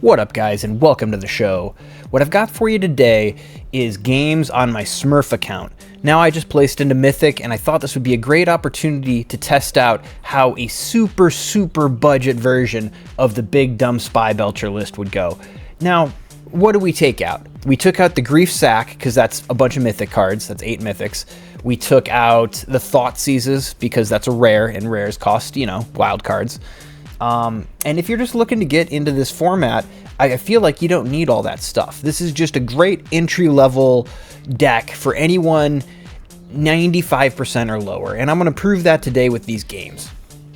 What up, guys, and welcome to the show. What I've got for you today is games on my Smurf account. Now, I just placed into Mythic, and I thought this would be a great opportunity to test out how a super budget version of the big Dumb Spybelcher list would go. Now, what do we take out? We took out the Grief Sack, because that's a bunch of Mythic cards. That's 8 Mythics. We took out the Thoughtseizes, because that's a rare, and rares cost, wild cards. And if you're just looking to get into this format, I feel like you don't need all that stuff. This is just a great entry-level deck for anyone 95% or lower, and I'm going to prove that today with these games.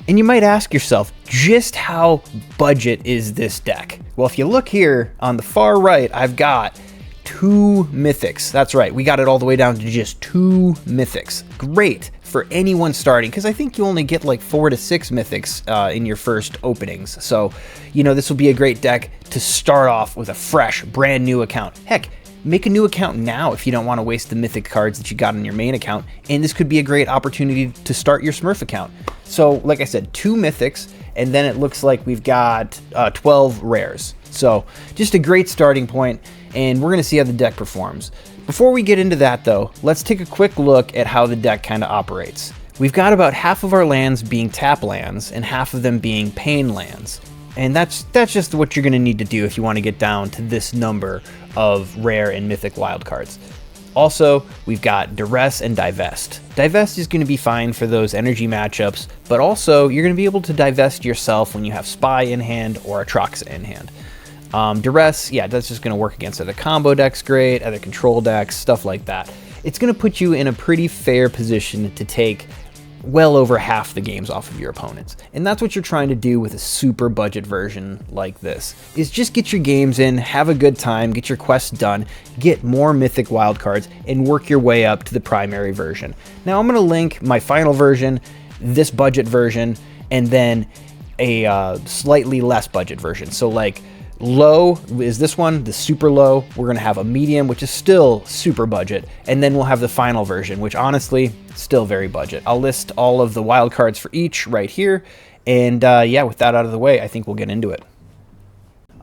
And you might ask yourself, just how budget is this deck? Well, if you look here on the far right, I've got 2 Mythics. That's right, we got it all the way down to just 2 Mythics. Great for anyone starting, because I think you only get like 4 to 6 Mythics in your first openings. So, this will be a great deck to start off with a fresh, brand new account. Heck, make a new account now if you don't want to waste the Mythic cards that you got in your main account, and this could be a great opportunity to start your Smurf account. So, like I said, 2 Mythics, and then it looks like we've got 12 rares. So, just a great starting point, and we're going to see how the deck performs. Before we get into that, though, let's take a quick look at how the deck kind of operates. We've got about half of our lands being tap lands, and half of them being pain lands. And that's just what you're going to need to do if you want to get down to this number of rare and mythic wildcards. Also, we've got Duress and Divest. Divest is going to be fine for those energy matchups, but also you're going to be able to divest yourself when you have Spy in hand or Atraxa in hand. Duress, yeah, that's just going to work against other combo decks great, other control decks, stuff like that. It's going to put you in a pretty fair position to take well over half the games off of your opponents. And that's what you're trying to do with a super budget version like this, is just get your games in, have a good time, get your quests done, get more mythic wildcards, and work your way up to the primary version. Now I'm going to link my final version, this budget version, and then a slightly less budget version. So like low is this one, the super low. We're going to have a medium, which is still super budget, and then we'll have the final version, which honestly, still very budget. I'll list all of the wild cards for each right here, and yeah, with that out of the way, I think we'll get into it.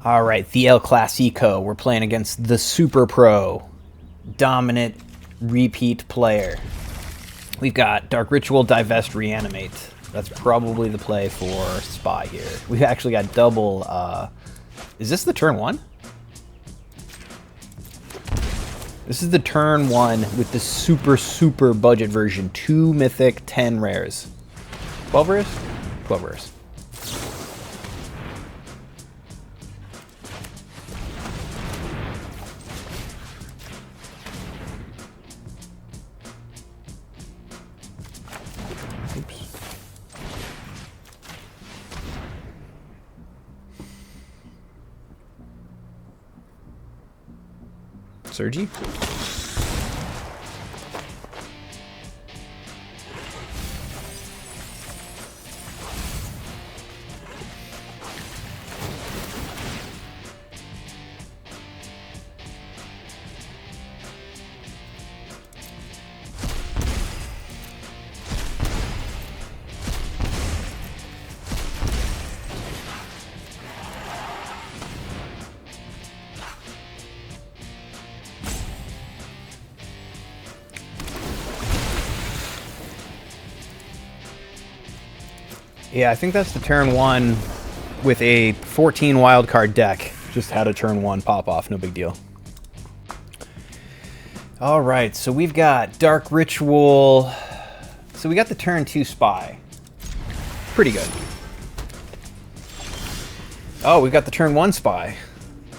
All right, the El Clasico. We're playing against the Super Pro, dominant repeat player. We've got Dark Ritual, Divest, Reanimate. That's probably the play for Spy here. We've actually got double... Is this the turn 1? This is the turn 1 with the super budget version. 2 mythic, 10 rares. 12 rares? 12 rares. Oops. Sergi? Yeah, I think that's the turn 1 with a 14 wildcard deck. Just had a turn 1 pop off, no big deal. All right, so we've got Dark Ritual. So we got the turn 2 Spy. Pretty good. Oh, we got the turn 1 Spy.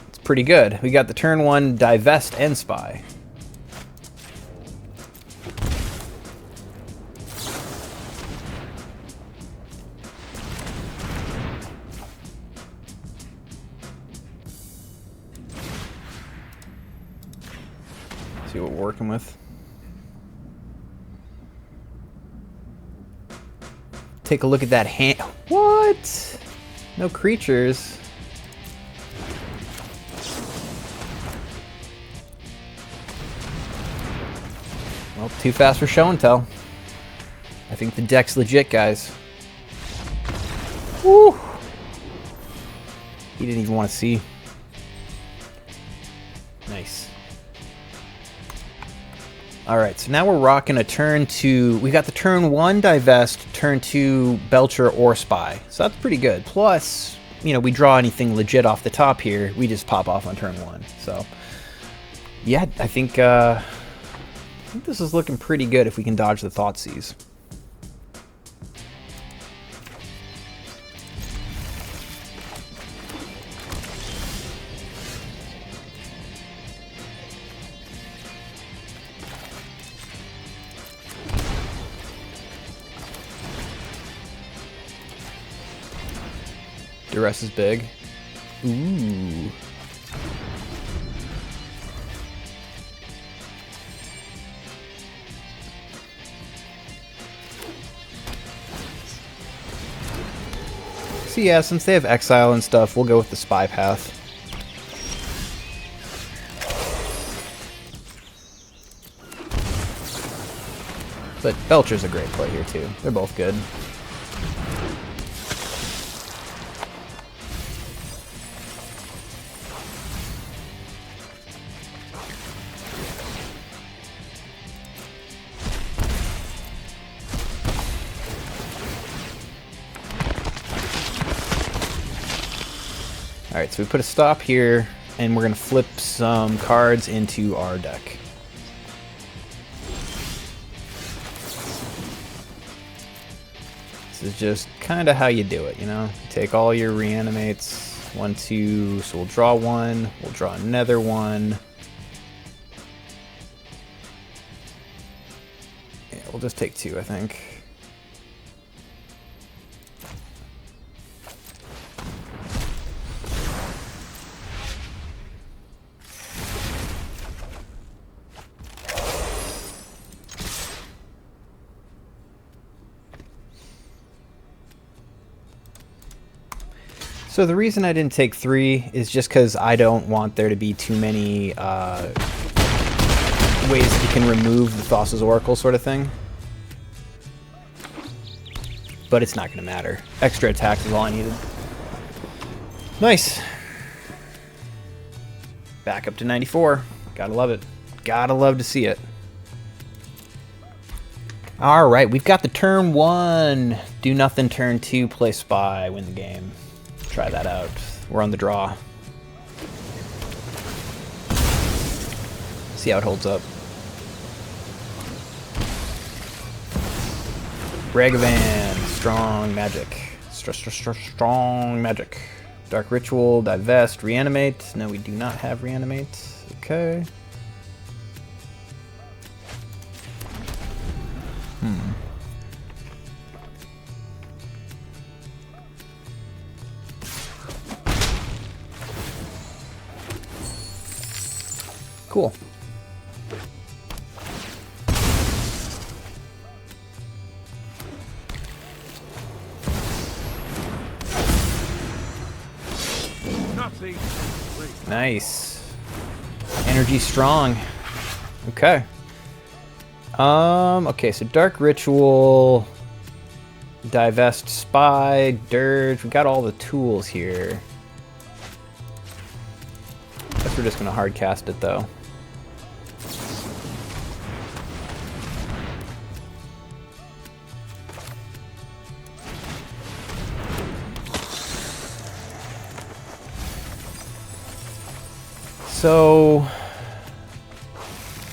It's pretty good. We got the turn 1 Divest and Spy. See what we're working with. Take a look at that hand. What? No creatures. Well, too fast for show and tell. I think the deck's legit, guys. Woo! He didn't even want to see. Nice. All right, so now we're rocking a turn 2. We got the turn 1 divest, turn 2 Belcher or Spy. So that's pretty good. Plus, you know, we draw anything legit off the top here, we just pop off on turn 1. So, yeah, I think this is looking pretty good if we can dodge the Thoughtseize. Duress is big. Ooh. So yeah, since they have Exile and stuff, we'll go with the Spy path. But Belcher's a great play here too. They're both good. Alright, so we put a stop here, and we're going to flip some cards into our deck. This is just kind of how you do it, you know? Take all your reanimates, 1, 2, so we'll draw 1, we'll draw another 1. Yeah, we'll just take 2, I think. So the reason I didn't take 3 is just because I don't want there to be too many ways that you can remove the Thassa's Oracle sort of thing. But it's not going to matter. Extra attacks is all I needed. Nice. Back up to 94. Gotta love it. Gotta love to see it. Alright, we've got the turn 1. Do nothing, turn 2, play Spy, win the game. Try that out. We're on the draw. See how it holds up. Ragavan, strong magic. Strong magic. Dark Ritual, divest, reanimate. No, we do not have reanimate. Okay. Cool. Nice. Energy strong. Okay. Okay, so Dark Ritual, divest Spy, Dirge. We got all the tools here. Guess we're just gonna hard cast it though. So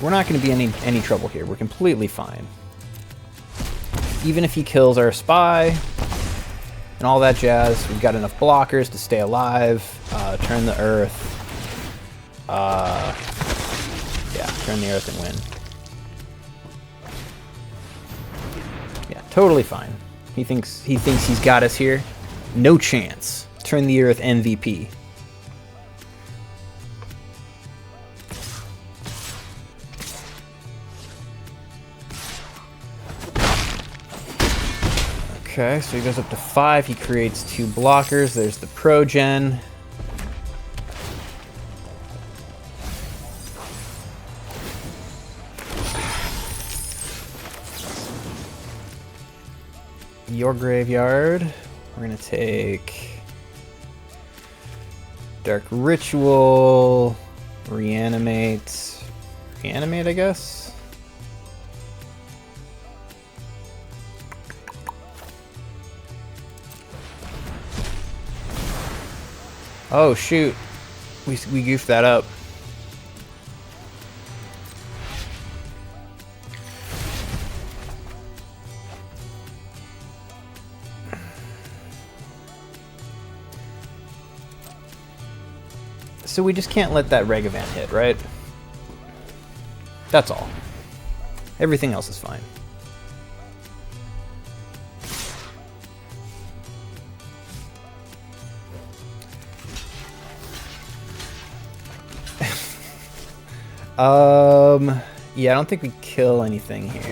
we're not going to be in any trouble here. We're completely fine. Even if he kills our Spy and all that jazz, we've got enough blockers to stay alive, turn the Earth. Yeah, turn the Earth and win. Yeah, totally fine. He thinks he's got us here. No chance. Turn the Earth MVP. Okay, so he goes up to 5. He creates 2 blockers. There's the Progen. Your graveyard. We're going to take Dark Ritual, Reanimate. Reanimate, I guess? Oh, shoot. We goofed that up. So we just can't let that Regavant hit, right? That's all. Everything else is fine. Yeah, I don't think we kill anything here.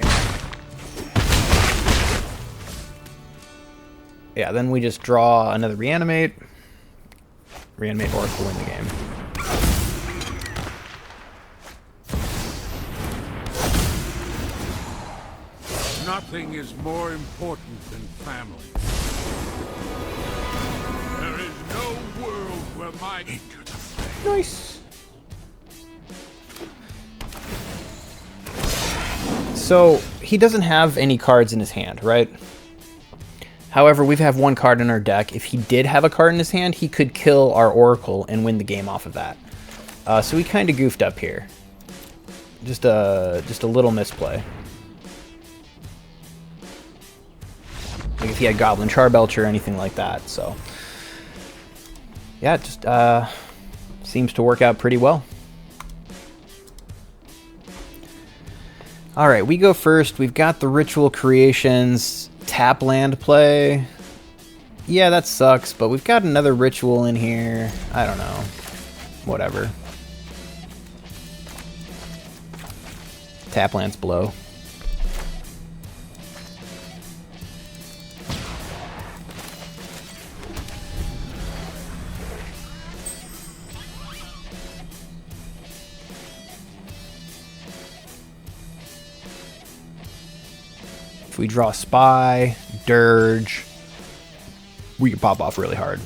Yeah, then we just draw another Reanimate. Reanimate Oracle, win the game. Nothing is more important than family. There is no world where my... Into the flame. Nice. So, he doesn't have any cards in his hand, right? However, we have one card in our deck. If he did have a card in his hand, he could kill our Oracle and win the game off of that. So we kind of goofed up here. Just a little misplay. Like if he had Goblin Spybelcher or anything like that. So yeah, it just seems to work out pretty well. All right, we go first. We've got the Ritual Creations tap land play. Yeah, that sucks, but we've got another ritual in here. I don't know. Whatever. Tap lands below. If we draw Spy, Dirge, we can pop off really hard.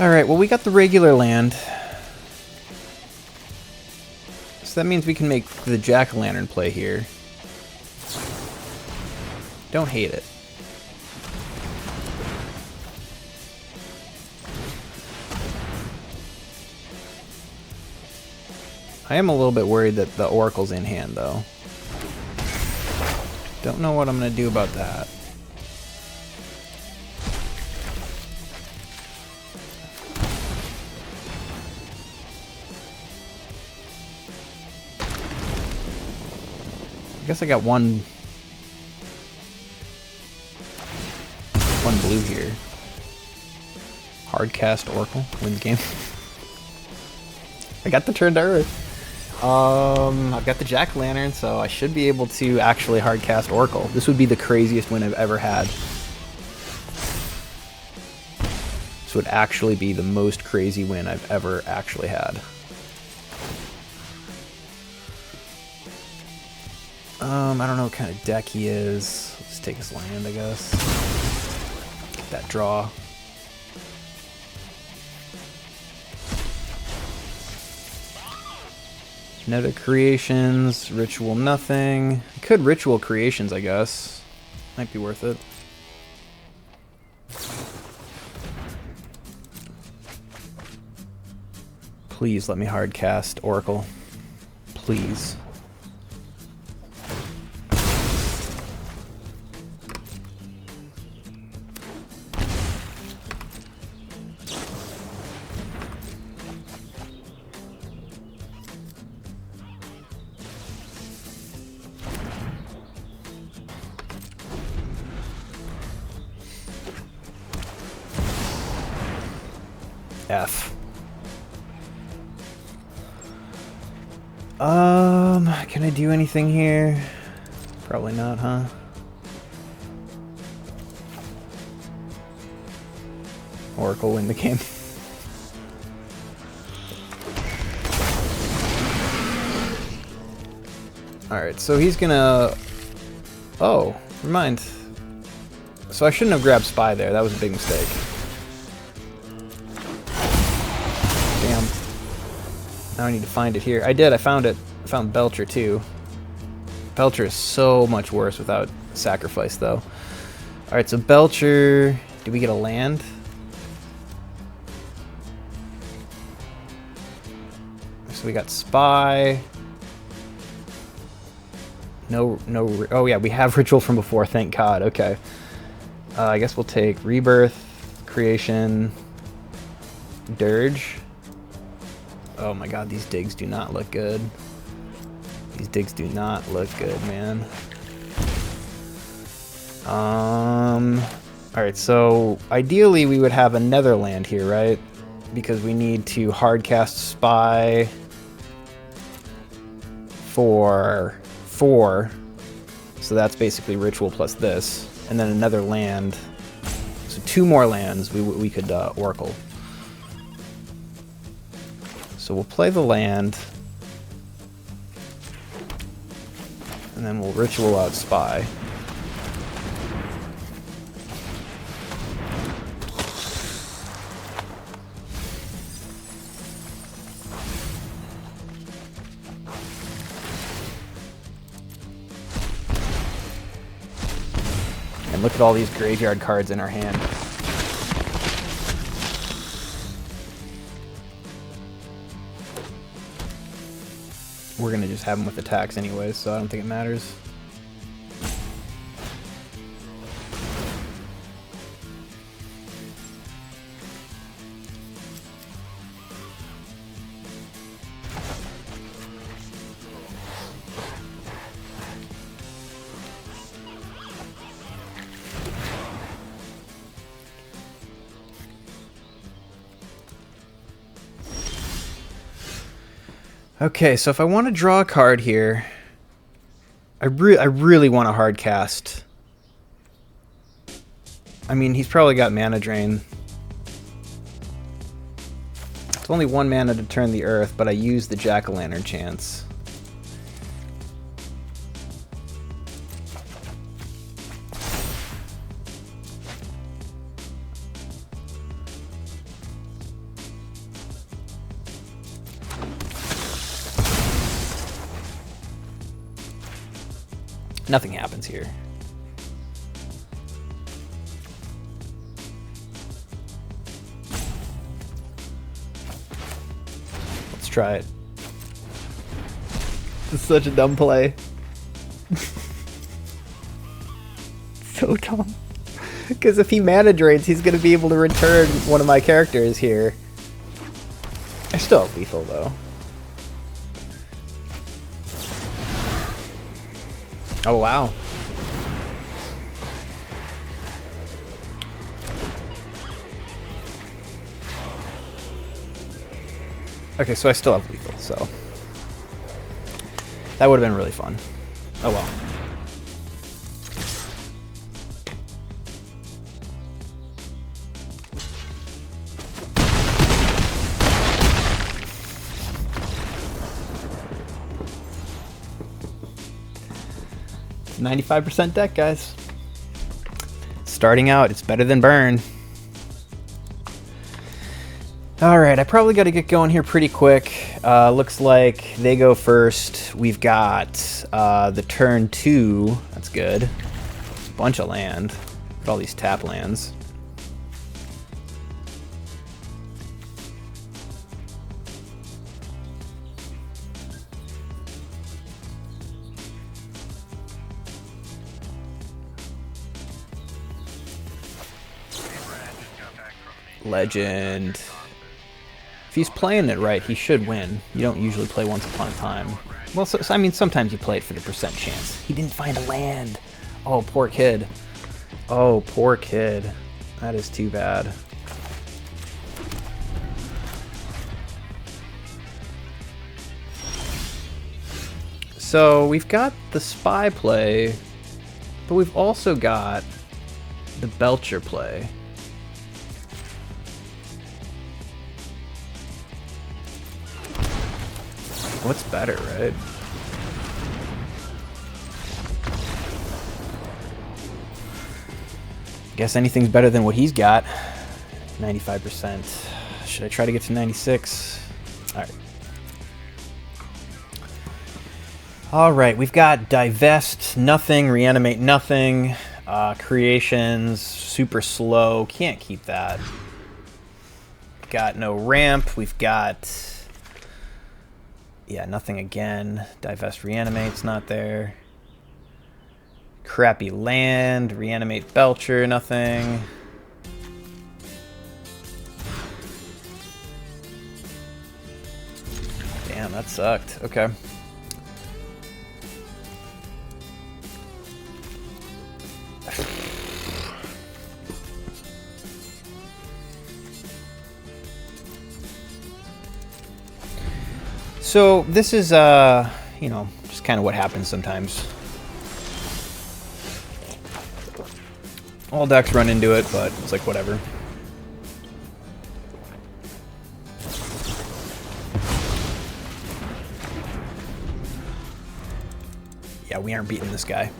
All right, well, we got the regular land. So that means we can make the Jack-o'-lantern play here. Don't hate it. I am a little bit worried that the Oracle's in hand, though. Don't know what I'm going to do about that. I guess I got one blue here. Hard cast Oracle, wins game. I got the turn to Earth. I've got the Jack-o'-lantern, so I should be able to actually hard cast Oracle. This would be the craziest win I've ever had. This would actually be the most crazy win I've ever actually had. I don't know what kind of deck he is. Let's take his land, I guess. Get that draw. Netta Creations, Ritual nothing. I could Ritual Creations, I guess. Might be worth it. Please let me hard cast Oracle. Please. F. Can I do anything here? Probably not, huh? Oracle win the game. Alright, so he's gonna... Oh, never mind. So I shouldn't have grabbed Spy there. That was a big mistake. Damn. Now I need to find it here. I did. I found it. I found Belcher, too. Belcher is so much worse without sacrifice, though. Alright, so Belcher... Did we get a land? So we got Spy... No, oh yeah, we have Ritual from before, thank God, okay. I guess we'll take Rebirth, Creation, Dirge. Oh my God, these digs do not look good. These digs do not look good, man. Alright, so ideally we would have another land here, right? Because we need to hardcast Spy for 4, so that's basically Ritual plus this, and then another land, so 2 more lands we could Oracle. So we'll play the land, and then we'll Ritual out Spy. And look at all these graveyard cards in our hand. We're gonna just have them with attacks anyways, so I don't think it matters. Okay, so if I want to draw a card here, I really want to hard cast. I mean, he's probably got mana drain. It's only 1 mana to turn the earth, but I use the Jack-o'-lantern chance. Nothing happens here. Let's try it. This is such a dumb play. So dumb. Because if he mana drains, he's going to be able to return one of my characters here. I still have lethal, though. Oh, wow. Okay, so I still have lethal, so that would have been really fun. Oh well. It's 95% deck, guys. Starting out, it's better than burn. Alright, I probably got to get going here pretty quick. Looks like they go first. We've got the turn 2. That's good. Bunch of land. Look at all these tap lands. Legend. If he's playing it right, he should win. You don't usually play Once Upon a Time. Well, I mean, sometimes you play it for the percent chance. He didn't find a land. Oh, poor kid. Oh, poor kid. That is too bad. So we've got the Spy play, but we've also got the Belcher play. What's better, right? Guess anything's better than what he's got. 95%. Should I try to get to 96? Alright. Alright, we've got divest, nothing, reanimate, nothing. Creations, super slow. Can't keep that. Got no ramp. We've got... yeah, nothing again. Divest, reanimate's not there. Crappy land. Reanimate Belcher, nothing. Damn, that sucked. Okay. So this is, you know, just kind of what happens sometimes. All decks run into it, but it's like whatever. Yeah, we aren't beating this guy.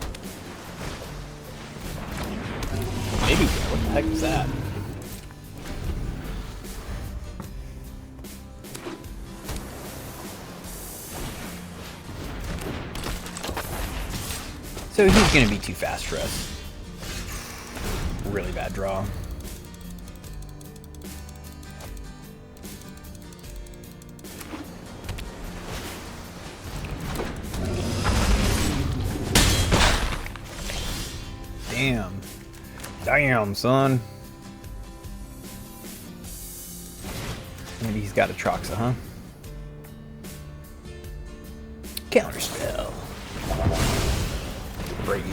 Maybe. What the heck is that? So he's going to be too fast for us. Really bad draw. Damn. Damn, son. Maybe he's got a Troxa, huh? Counterspell. Crazy.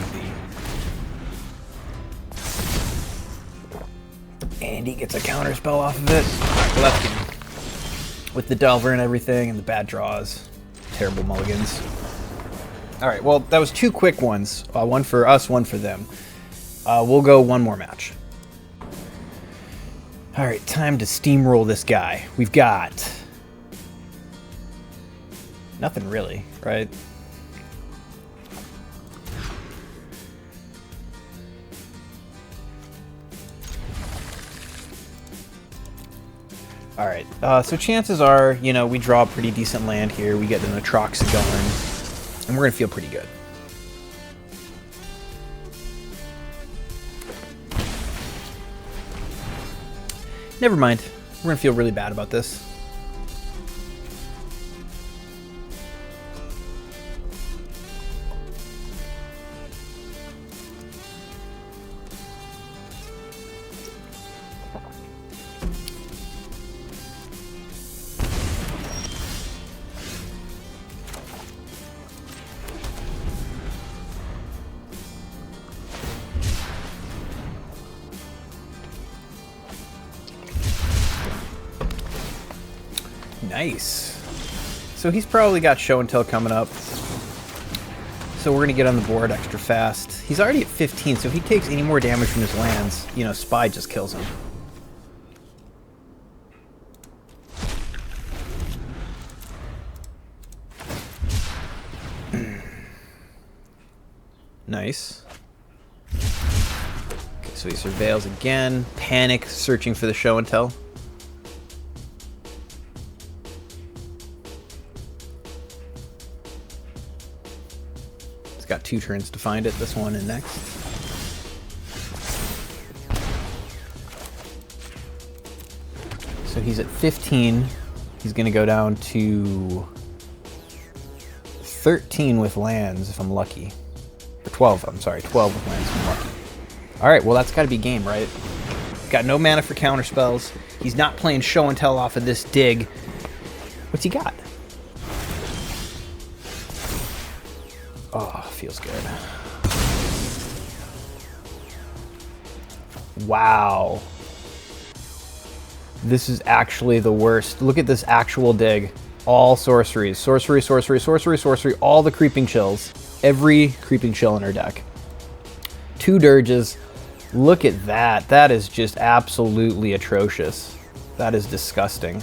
And he gets a counterspell off of it. Alright, well, that's good. With the Delver and everything and the bad draws. Terrible mulligans. Alright, well, that was two quick ones. One for us, one for them. We'll go one more match. Alright, time to steamroll this guy. We've got... nothing really, right? Alright, so chances are, you know, we draw a pretty decent land here. We get the Troxa going, and we're going to feel pretty good. Never mind. We're going to feel really bad about this. Nice. So he's probably got show and tell coming up. So we're going to get on the board extra fast. He's already at 15, so if he takes any more damage from his lands, you know, Spy just kills him. Nice. Okay, so he surveils again. Panic, searching for the show and tell. Got 2 turns to find it, this one and next. So he's at 15. He's going to go down to 13 with lands if I'm lucky. Or 12, I'm sorry, 12 with lands if I'm lucky. Alright, well that's got to be game, right? Got no mana for counterspells. He's not playing show and tell off of this dig. What's he got? Oh, feels good. Wow. This is actually the worst. Look at this actual dig. All sorceries. Sorcery, sorcery, sorcery, sorcery. All the creeping chills. Every creeping chill in our deck. 2 dirges. Look at that. That is just absolutely atrocious. That is disgusting.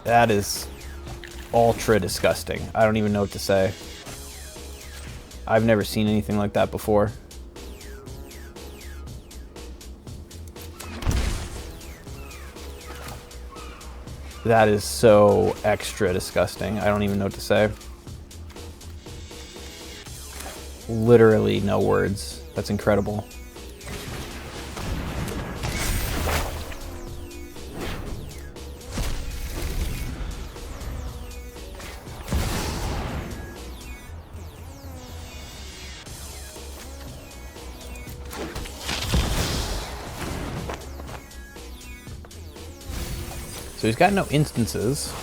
That is ultra disgusting. I don't even know what to say. I've never seen anything like that before. That is so extra disgusting. I don't even know what to say. Literally no words. That's incredible. So he's got no instances.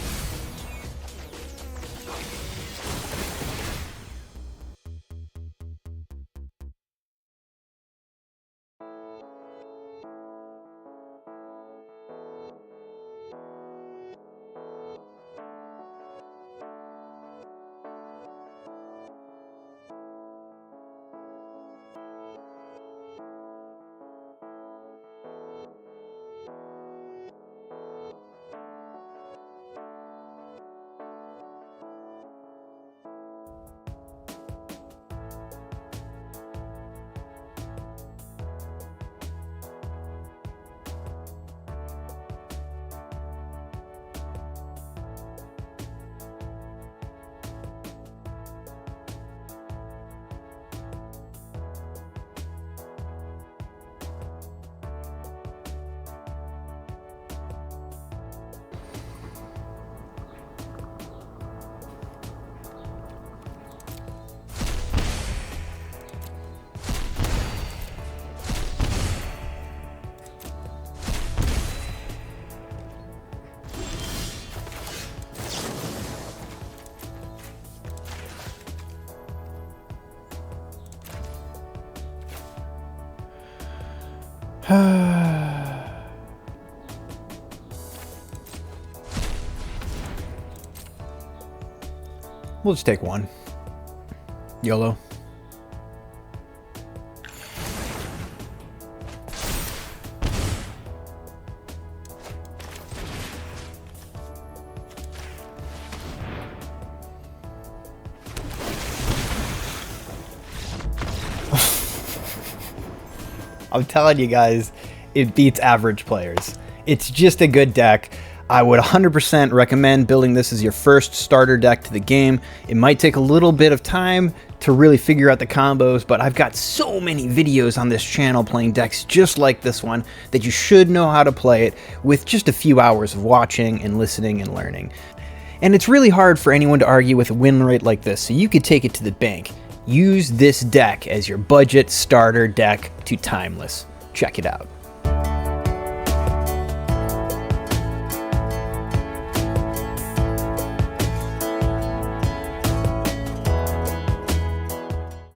We'll just take one. YOLO. I'm telling you guys, it beats average players. It's just a good deck. I would 100% recommend building this as your first starter deck to the game. It might take a little bit of time to really figure out the combos, but I've got so many videos on this channel playing decks just like this one that you should know how to play it with just a few hours of watching and listening and learning. And it's really hard for anyone to argue with a win rate like this, so you could take it to the bank. Use this deck as your budget starter deck to Timeless. Check it out.